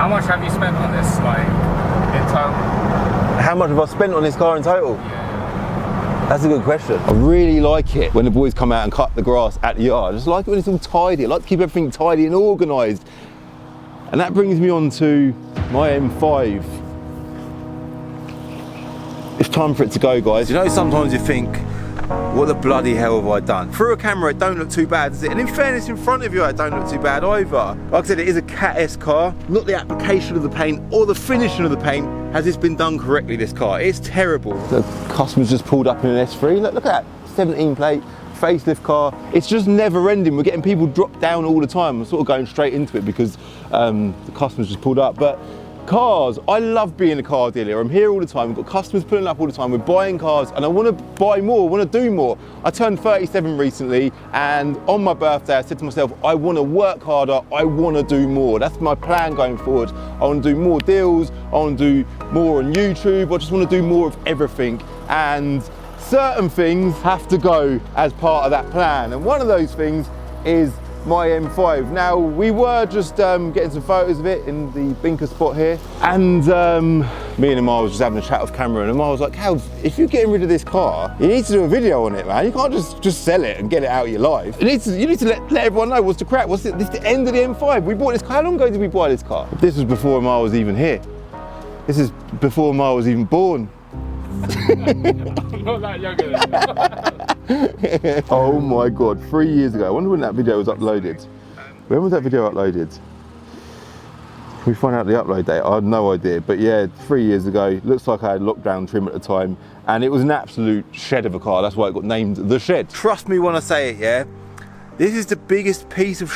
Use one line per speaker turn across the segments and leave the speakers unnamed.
How much have you spent on this, like, in total?
How much have I spent on this car in total?
Yeah.
That's a good question. I really like it when the boys come out and cut the grass at the yard. I just like it when it's all tidy. I like to keep everything tidy and organised. And that brings me on to my M5. It's time for it to go, guys. You know, sometimes you think, what the bloody hell have I done? Through a camera, it don't look too bad, does it? And in fairness, in front of you, it don't look too bad either. Like I said, it is a Cat S car. Not the application of the paint or the finishing of the paint. Has this been done correctly, this car? It's terrible. The customer's just pulled up in an S3. Look at that, 17 plate, facelift car. It's just never ending. We're getting people dropped down all the time. I'm sort of going straight into it because the customer's just pulled up. But cars, I love being a car dealer. I'm here all the time. We've got customers pulling up all the time. We're buying cars and I want to buy more, I want to do more. I turned 37 recently and on my birthday I said to myself, I want to work harder, I want to do more. That's my plan going forward. I want to do more deals, I want to do more on YouTube, I just want to do more of everything. And certain things have to go as part of that plan. And one of those things is my M5. Now, we were just getting some photos of it in the Binker spot here. And me and Amal was just having a chat off camera and Amal was like, Cal, if you're getting rid of this car, you need to do a video on it, man. You can't just sell it and get it out of your life. You need to let everyone know what's the crack. This is the end of the M5. We bought this car. How long ago did we buy this car? This was before Amal was even here. This is before Amal was even born.
I'm not that younger than
Oh my God, 3 years ago. I wonder when that video was uploaded. When was that video uploaded? Can we find out the upload date? I had no idea, but yeah, 3 years ago. Looks like I had lockdown trim at the time and it was an absolute shed of a car. That's why it got named The Shed. Trust me when I say it, yeah? This is the biggest piece of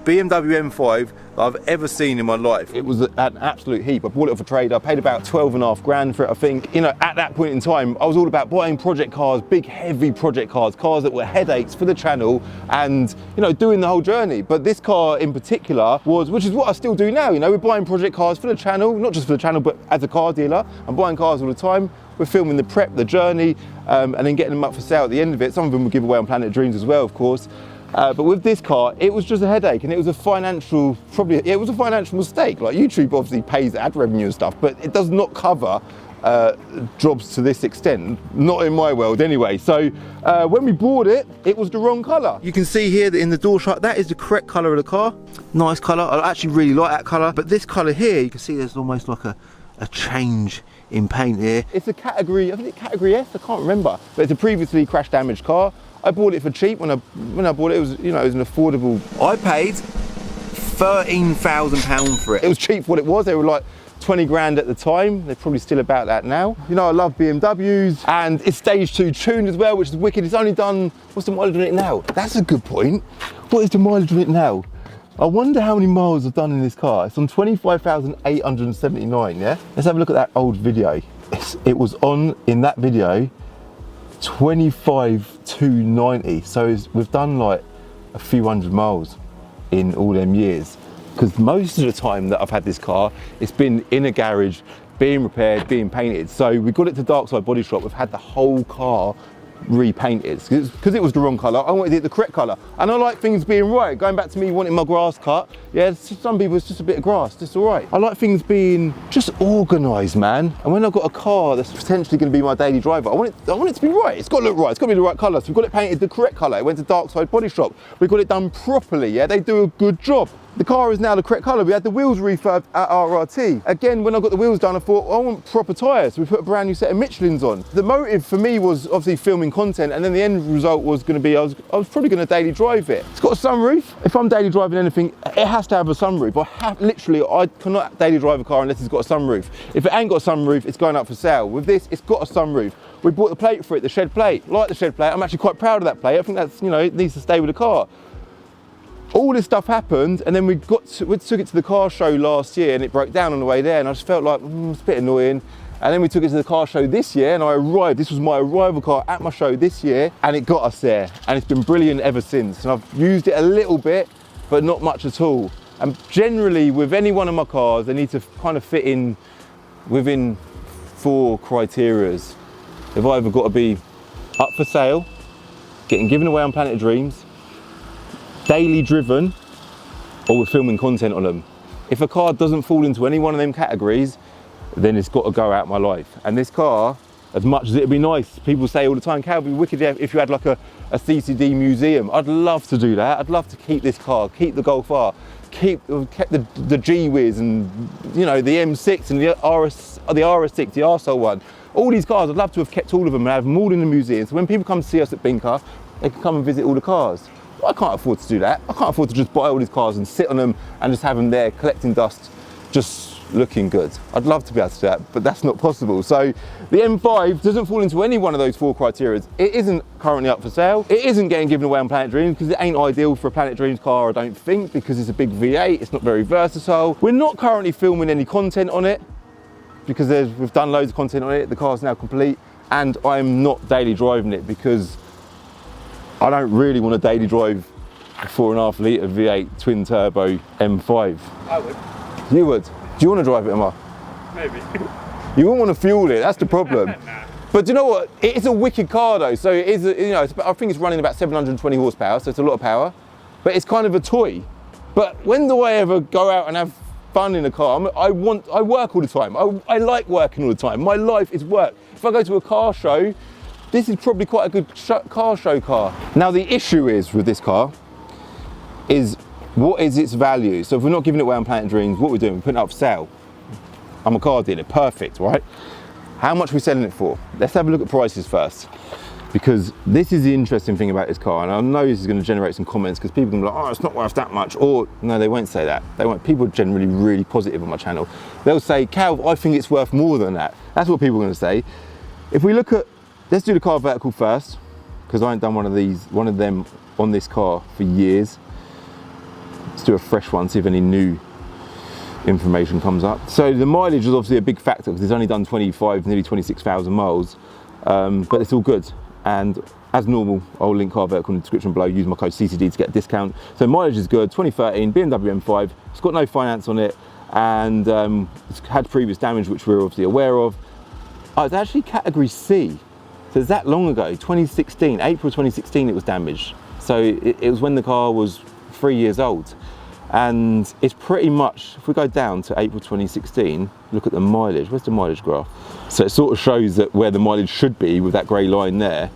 BMW M5 that I've ever seen in my life. It was an absolute heap. I bought it off a trade. I paid about 12.5 grand for it, I think. You know, at that point in time, I was all about buying project cars, big, heavy project cars, cars that were headaches for the channel and, you know, doing the whole journey. But this car in particular was, which is what I still do now, you know, we're buying project cars for the channel, not just for the channel, but as a car dealer. I'm buying cars all the time. We're filming the prep, the journey, and then getting them up for sale at the end of it. Some of them will give away on Planet Dreams as well, of course. But with this car, it was just a headache and it was a financial, it was a financial mistake. Like YouTube obviously pays ad revenue and stuff, but it does not cover jobs to this extent, not in my world anyway. So when we bought it, it was the wrong colour. You can see here that in the door shot, that is the correct colour of the car. Nice colour, I actually really like that colour. But this colour here, you can see there's almost like a change in paint here. It's a category, I think it's category S, I can't remember. But it's a previously crash damaged car. I bought it for cheap when I bought it. It was, you know, it was an affordable. I paid £13,000 for it. It was cheap for what it was. They were like 20 grand at the time. They're probably still about that now. You know, I love BMWs and it's stage 2 tuned as well, which is wicked. It's only done, what's the mileage on it now? That's a good point. What is the mileage on it now? I wonder how many miles I've done in this car. It's on 25,879, yeah? Let's have a look at that old video. It was on, in that video, 25,290. So we've done like a few hundred miles in all them years. Because most of the time that I've had this car, it's been in a garage, being repaired, being painted. So we got it to Darkside Body Shop. We've had the whole car repainted because it was the wrong colour. I wanted it the correct colour, and I like things being right. Going back to me wanting my grass cut, yeah, some people it's just a bit of grass, it's all right. I like things being just organised, man. And when I've got a car that's potentially going to be my daily driver, I want it to be right. It's got to look right. It's got to be the right colour. So we've got it painted the correct colour. It went to Darkside Body Shop. We got it done properly. Yeah, they do a good job. The car is now the correct colour. We had the wheels refurbed at RRT. Again, when I got the wheels done, I thought, I want proper tyres. So we put a brand new set of Michelins on. The motive for me was obviously filming content, and then the end result was going to be, I was probably going to daily drive it. It's got a sunroof. If I'm daily driving anything, it has to have a sunroof. I cannot daily drive a car unless it's got a sunroof. If it ain't got a sunroof, it's going up for sale. With this, it's got a sunroof. We bought the plate for it, the shed plate. Like the shed plate, I'm actually quite proud of that plate. I think that's, you know, it needs to stay with the car. All this stuff happened, and then we took it to the car show last year, and it broke down on the way there, and I just felt like, it's a bit annoying. And then we took it to the car show this year, and I arrived. This was my arrival car at my show this year, and it got us there. And it's been brilliant ever since. And I've used it a little bit, but not much at all. And generally, with any one of my cars, they need to kind of fit in within 4 criterias. They've either got to be up for sale, getting given away on Planet Dreams, daily driven, or we're filming content on them. If a car doesn't fall into any one of them categories, then it's got to go out of my life. And this car, as much as it'd be nice, people say all the time, Cal, it'd be wicked if you had like a CCD museum. I'd love to do that. I'd love to keep this car, keep the Golf R, keep the G-Wiz and, you know, the M6 and the RS6, the Arsehole one. All these cars, I'd love to have kept all of them and have them all in the museum. So when people come to see us at Binker, they can come and visit all the cars. I can't afford to do that. I can't afford to just buy all these cars and sit on them and just have them there collecting dust, just looking good. I'd love to be able to do that, but that's not possible. So the M5 doesn't fall into any one of those 4 criteria. It isn't currently up for sale. It isn't getting given away on Planet Dreams because it ain't ideal for a Planet Dreams car, I don't think, because it's a big V8, it's not very versatile. We're not currently filming any content on it because we've done loads of content on it. The car's now complete, and I'm not daily driving it because I don't really want to daily drive a 4.5 litre V8 twin turbo M5.
I would.
You would? Do you want to drive it, Emma?
Maybe.
You wouldn't want to fuel it, that's the problem.
Nah.
But do you know what? It's a wicked car though. So it is, you know, I think it's running about 720 horsepower, so it's a lot of power. But it's kind of a toy. But when do I ever go out and have fun in a car? I work all the time. I like working all the time. My life is work. If I go to a car show, this is probably quite a good car show car. Now the issue is with this car is, what is its value? So if we're not giving it away on Planet Dreams, what we're doing, we're putting it up for sale. I'm a car dealer, perfect, right? How much are we selling it for? Let's have a look at prices first, because this is the interesting thing about this car, and I know this is going to generate some comments because people can be like, oh, it's not worth that much, or no, they won't say that. They won't. People are generally really positive on my channel. They'll say, Cal, I think it's worth more than that. That's what people are going to say. If we look at, let's do the car vertical first, because I ain't done one of them on this car for years. Let's do a fresh one, see if any new information comes up. So the mileage is obviously a big factor because it's only done 25, nearly 26,000 miles, but it's all good. And as normal, I'll link car vertical in the description below. Use my code CCD to get a discount. So mileage is good, 2013 BMW M5. It's got no finance on it, and it's had previous damage, which we're obviously aware of. Oh, it's actually category C. So it's that long ago, 2016, April 2016 it was damaged. So it was when the car was 3 years old. And it's pretty much, if we go down to April 2016, look at the mileage. Where's the mileage graph? So it sort of shows that where the mileage should be with that grey line there.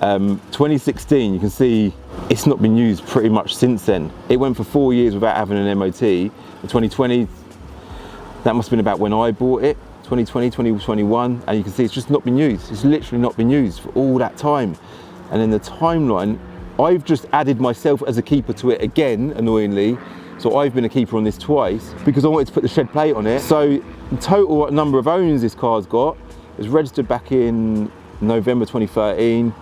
2016, you can see it's not been used pretty much since then. It went for 4 years without having an MOT. In 2020, that must have been about when I bought it. 2020, 2021, and you can see it's just not been used. It's literally not been used for all that time. And in the timeline, I've just added myself as a keeper to it again, annoyingly. So I've been a keeper on this twice because I wanted to put the shed plate on it. So the total number of owners this car's got is registered back in November 2013.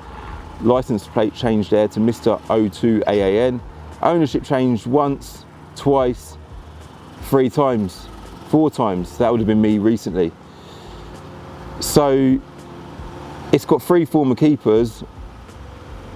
License plate changed there to Mr. O2 AAN. Ownership changed once, twice, 3 times, 4 times. That would have been me recently. So it's got 3 former keepers,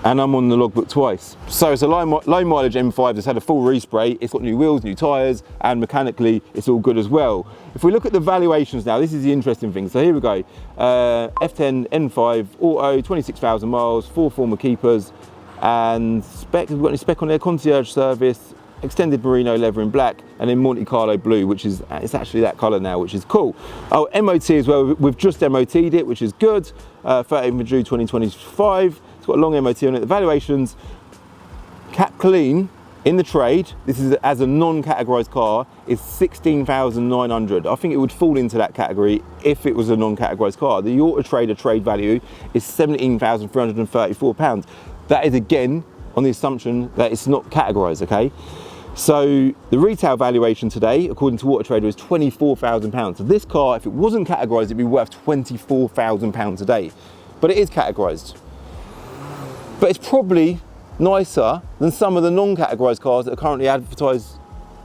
and I'm on the logbook twice. So it's a low mileage M5 that's had a full respray. It's got new wheels, new tyres, and mechanically it's all good as well. If we look at the valuations now, this is the interesting thing. So here we go. F10 N5 auto, 26,000 miles, 4 former keepers, and spec. We've got any spec on there? Concierge service, extended merino leather in black, and then Monte Carlo blue, which is, it's actually that colour now, which is cool. Oh, MOT as well. We've just MOT'd it, which is good. 13th of June 2025. Got a long MOT on it. The valuations, cap clean in the trade, this is as a non-categorised car, is 16,900. I think it would fall into that category if it was a non-categorised car. The Auto Trader trade value is £17,334. That is again on the assumption that it's not categorised, okay? So the retail valuation today, according to Auto Trader, is £24,000. So this car, if it wasn't categorised, it'd be worth £24,000 a day. But it is categorised. But it's probably nicer than some of the non-categorised cars that are currently advertised,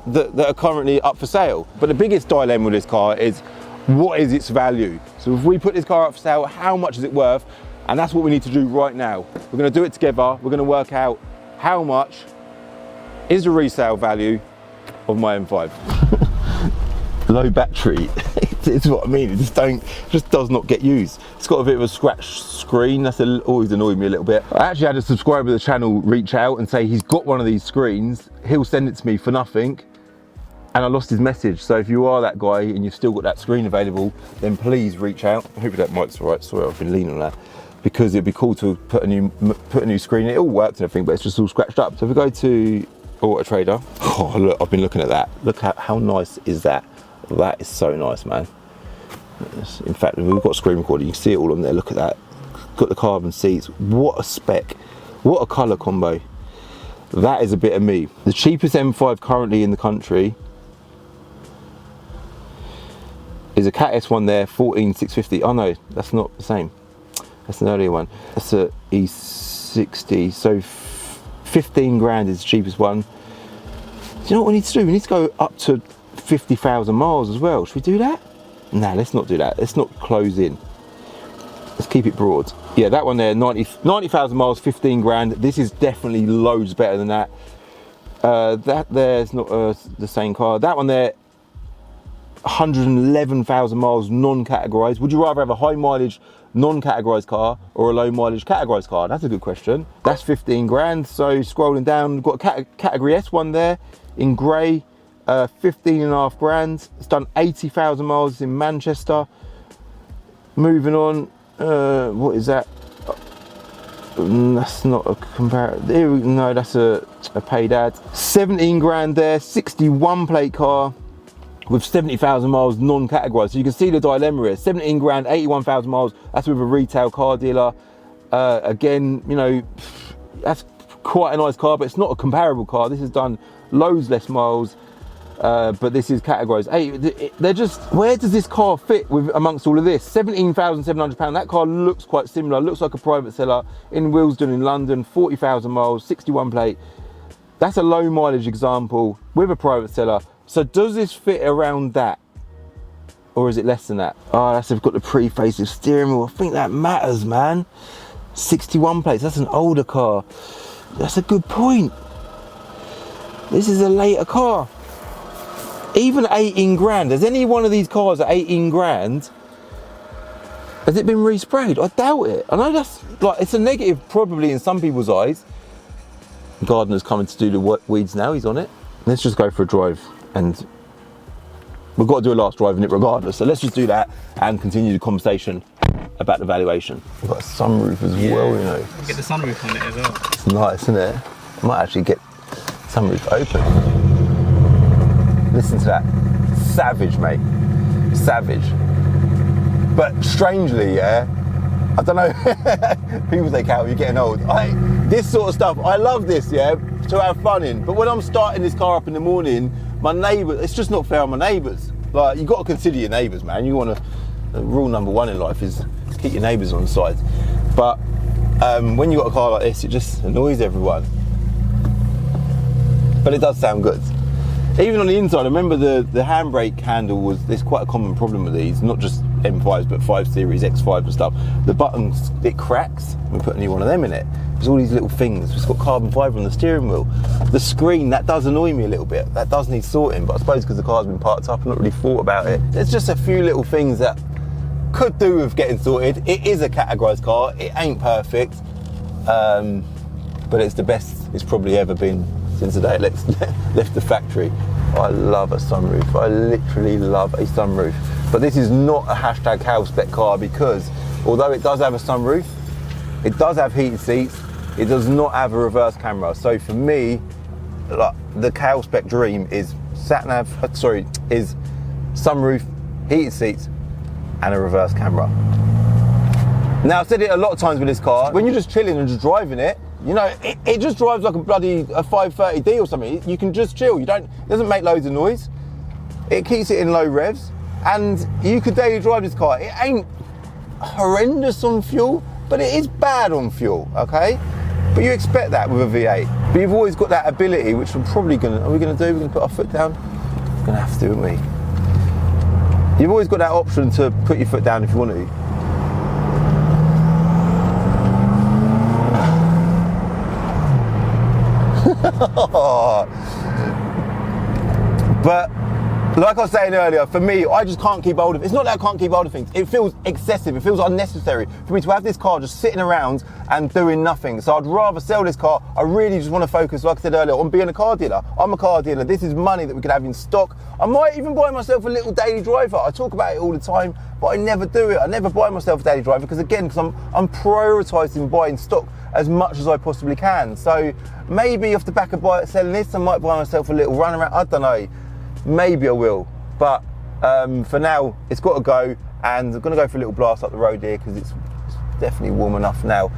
that are currently up for sale. But the biggest dilemma with this car is, what is its value? So if we put this car up for sale, how much is it worth? And that's what we need to do right now. We're going to do it together. We're going to work out how much is the resale value of my M5. Low battery. It's what I mean. It just does not get used. It's got a bit of a scratch screen. That's always annoyed me a little bit. I actually had a subscriber of the channel reach out and say he's got one of these screens. He'll send it to me for nothing. and I lost his message. So if you are that guy and you've still got that screen available, then please reach out. I hope that mic's all right. Sorry, I've been leaning on that, because it'd be cool to put a new screen. It all works and everything, but it's just all scratched up. So if we go to Auto Trader, oh look, I've been looking at that. Look at how nice is that? That is so nice, man. In fact, we've got screen recording. You can see it all on there. Look at that. Got the carbon seats. What a spec. What a colour combo. That is a bit of me. The cheapest M5 currently in the country is a Cat S1 there, 14,650. Oh no, that's not the same. That's an earlier one. That's a E60. So 15 grand is the cheapest one. Do you know what we need to do? We need to go up to 50,000 miles as well. Should we do that? Nah, let's not do that. Let's not close in. Let's keep it broad. Yeah, that one there, 90,000 miles, 15 grand. This is definitely loads better than that. That there's not the same car. That one there, 111,000 miles non-categorized. Would you rather have a high mileage non-categorized car or a low mileage categorized car? That's a good question. That's 15 grand. So scrolling down, we've got a category S one there in grey, 15.5 grand. It's done 80,000 miles in Manchester. Moving on, what is that? That's not a comparative. No, that's a paid ad. 17 grand there, 61 plate car with 70,000 miles non-categorized. So you can see the dilemma here. 17 grand, 81,000 miles. That's with a retail car dealer. Again, you know, that's quite a nice car, but it's not a comparable car. This has done loads less miles. But this is categorized. Hey, they're just, where does this car fit with amongst all of this? £17,700. That car looks quite similar. Looks like a private seller in Willesden in London. 40,000 miles, 61 plate. That's a low mileage example with a private seller. So does this fit around that, or is it less than that? Oh, that's, they've got the pre-facelift steering wheel. I think that matters, man. 61 plates. That's an older car. That's a good point. This is a later car. Even 18 grand, has any one of these cars at 18 grand, has it been resprayed? I doubt it. I know that's like, it's a negative probably in some people's eyes. The gardener's coming to do the weeds now, he's on it. Let's just go for a drive, and we've got to do a last drive in it regardless. So let's just do that and continue the conversation about the valuation. We've got a sunroof as well, you know.
Get the sunroof on it as well.
It's nice, isn't it? I might actually get sunroof open. Listen to that. Savage, mate. Savage. But strangely, yeah, I don't know, people say, Cal, you're getting old. This sort of stuff, I love this, yeah, to have fun in. But when I'm starting this car up in the morning, my neighbour, it's just not fair on my neighbours. Like, you've got to consider your neighbours, man. You want to, rule number one in life is keep your neighbours on the side. But when you've got a car like this, it just annoys everyone. But it does sound good. Even on the inside, I remember the handbrake handle was, there's quite a common problem with these, not just M5s, but 5 Series, X5 and stuff. The buttons, it cracks. We put a new one of them in it. There's all these little things. It's got carbon fibre on the steering wheel. The screen, that does annoy me a little bit. That does need sorting, but I suppose because the car's been parked up, I've not really thought about it. There's just a few little things that could do with getting sorted. It is a categorised car. It ain't perfect, but it's the best it's probably ever been since the day it left the factory. I love a sunroof. I literally love a sunroof. But this is not a hashtag Cal spec car, because although it does have a sunroof, it does have heated seats, it does not have a reverse camera. So for me, like, the Cal spec dream is is sunroof, heated seats, and a reverse camera. Now, I've said it a lot of times with this car, when you're just chilling and just driving it, you know, it just drives like a 530D or something. You can just chill. It doesn't make loads of noise. It keeps it in low revs, and you could daily drive this car. It ain't horrendous on fuel, but it is bad on fuel, okay? But you expect that with a V8. But you've always got that ability, which we're probably we're gonna put our foot down? We're gonna have to, aren't we? You've always got that option to put your foot down if you want to. But Like I was saying earlier, for me, I just can't keep hold of it. It's not that I can't keep hold of things. It feels excessive. It feels unnecessary for me to have this car just sitting around and doing nothing. So I'd rather sell this car. I really just want to focus, like I said earlier, on being a car dealer. I'm a car dealer. This is money that we could have in stock. I might even buy myself a little daily driver. I talk about it all the time, but I never do it. I never buy myself a daily driver because I'm prioritising buying stock as much as I possibly can. So maybe off the back of selling this, I might buy myself a little run around. I don't know. Maybe I will, but for now it's got to go, and I'm going to go for a little blast up the road here because it's definitely warm enough now.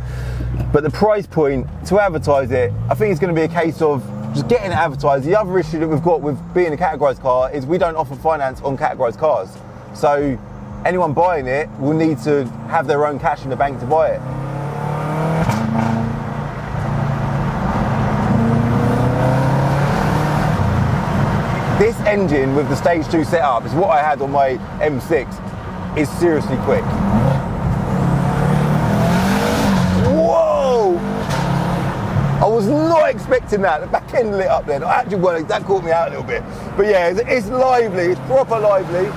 But the price point to advertise it, I think it's going to be a case of just getting it advertised. The other issue that we've got with being a categorised car is we don't offer finance on categorised cars, so anyone buying it will need to have their own cash in the bank to buy it. This engine with the stage 2 setup is what I had on my M6, is seriously quick. Whoa! I was not expecting that. The back end lit up then. That caught me out a little bit. But yeah, it's lively, it's proper lively.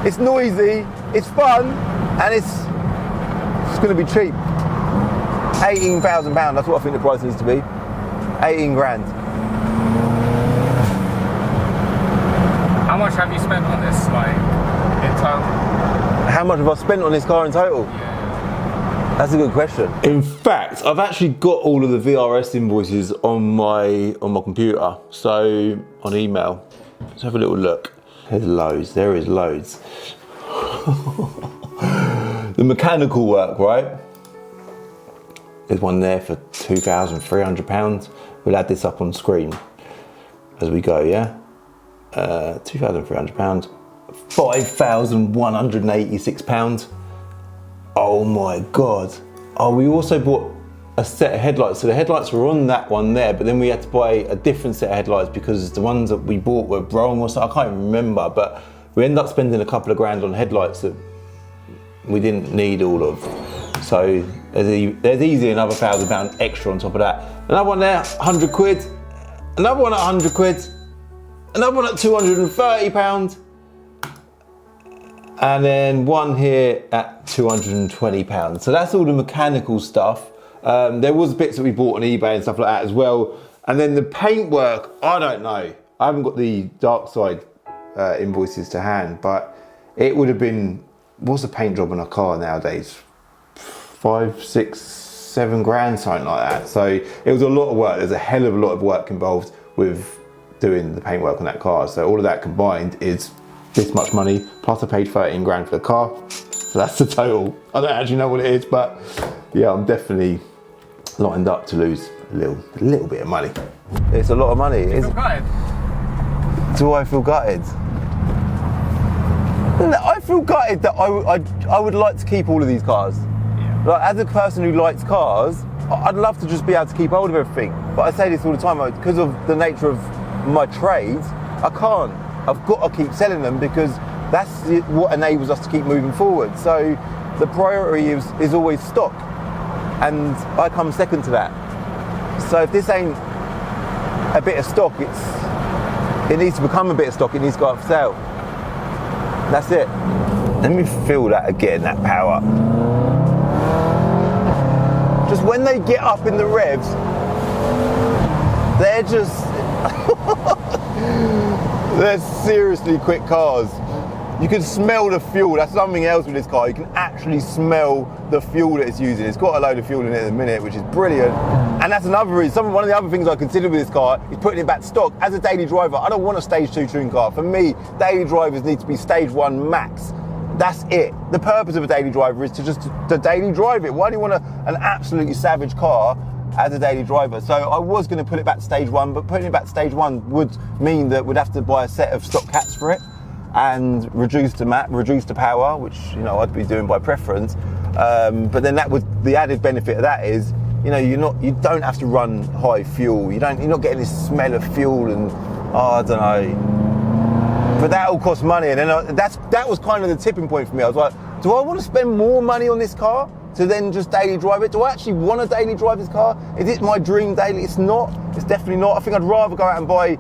It's noisy, it's fun, and it's going to be cheap. £18,000, that's what I think the price needs to be. 18 grand.
How much have you spent on this, like, in total?
How much have I spent on this car in total?
Yeah.
That's a good question. In fact, I've actually got all of the VRS invoices on my computer, so on email. Let's have a little look. There's loads. There is loads. The mechanical work, right? There's one there for £2,300. We'll add this up on screen as we go, yeah? £2,300, £5,186. Oh my God. Oh, we also bought a set of headlights. So the headlights were on that one there, but then we had to buy a different set of headlights because the ones that we bought were wrong or something. I can't even remember, but we ended up spending a couple of grand on headlights that we didn't need all of. So there's easily another £1,000 extra on top of that. Another one there, 100 quid. Another one at 100 quid. Another one at £230, and then one here at £220. So that's all the mechanical stuff. There was bits that we bought on eBay and stuff like that as well. And then the paintwork, I don't know. I haven't got the dark side invoices to hand, but it would have been, what's a paint job on a car nowadays? 5, 6, 7 grand, something like that. So it was a lot of work. There's a hell of a lot of work involved with doing the paintwork on that car. So all of that combined is this much money, plus I paid 13 grand for the car. So that's the total. I don't actually know what it is, but yeah, I'm definitely lined up to lose a little bit of money. It's a lot of money.
Do you feel gutted?
Do I feel gutted? I feel gutted that I would like to keep all of these cars.
Yeah.
Like, as a person who likes cars, I'd love to just be able to keep hold of everything. But I say this all the time, because of the nature of my trade, I can't. I've got to keep selling them because that's what enables us to keep moving forward. So the priority is always stock, and I come second to that. So if this ain't a bit of stock, it needs to become a bit of stock. It needs to go up for sale. That's it. Let me feel that again, that power. Just when they get up in the revs, they're just they're seriously quick cars. You can smell the fuel. That's something else with this car. You can actually smell the fuel that it's using. It's got a load of fuel in it at the minute, which is brilliant. And that's another reason. One of the other things I consider with this car is putting it back to stock. As a daily driver, I don't want a stage 2 touring car. For me, daily drivers need to be stage 1 max. That's it. The purpose of a daily driver is to daily drive it. Why do you want an absolutely savage car as a daily driver? So I was going to put it back to stage 1, but putting it back to stage 1 would mean that we'd have to buy a set of stock cats for it and reduce the power, which I'd be doing by preference. But then the added benefit of that is, you don't have to run high fuel. You're not getting this smell of fuel and I don't know. But that all costs money, and then that was kind of the tipping point for me. I was like, do I want to spend more money on this car to then just daily drive it? Do I actually want to daily drive this car? Is it my dream daily? It's not. It's definitely not. I think I'd rather go out and buy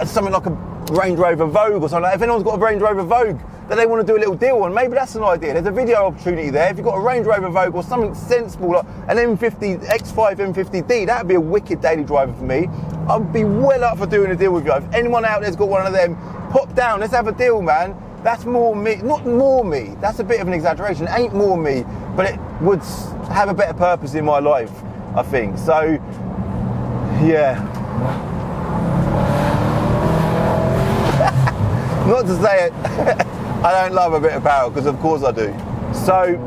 something like Range Rover Vogue or something. Like, if anyone's got a Range Rover Vogue that they want to do a little deal on, maybe that's an idea. There's a video opportunity there. If you've got a Range Rover Vogue or something sensible like an M50 X5 M50D, that'd be a wicked daily driver for me. I'd be well up for doing a deal with you. If anyone out there's got one of them, pop down, let's have a deal, man. That's more me, not more me, that's a bit of an exaggeration, it ain't more me, but it would have a better purpose in my life, I think. So, yeah. Not to say it, I don't love a bit of power, because of course I do. So,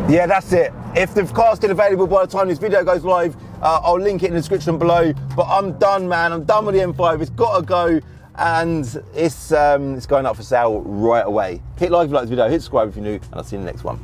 yeah, that's it. If the car's still available by the time this video goes live, I'll link it in the description below. But I'm done, man. I'm done with the M5. It's got to go, and it's going up for sale right away. Hit like if you like this video, hit subscribe if you're new, and I'll see you in the next one.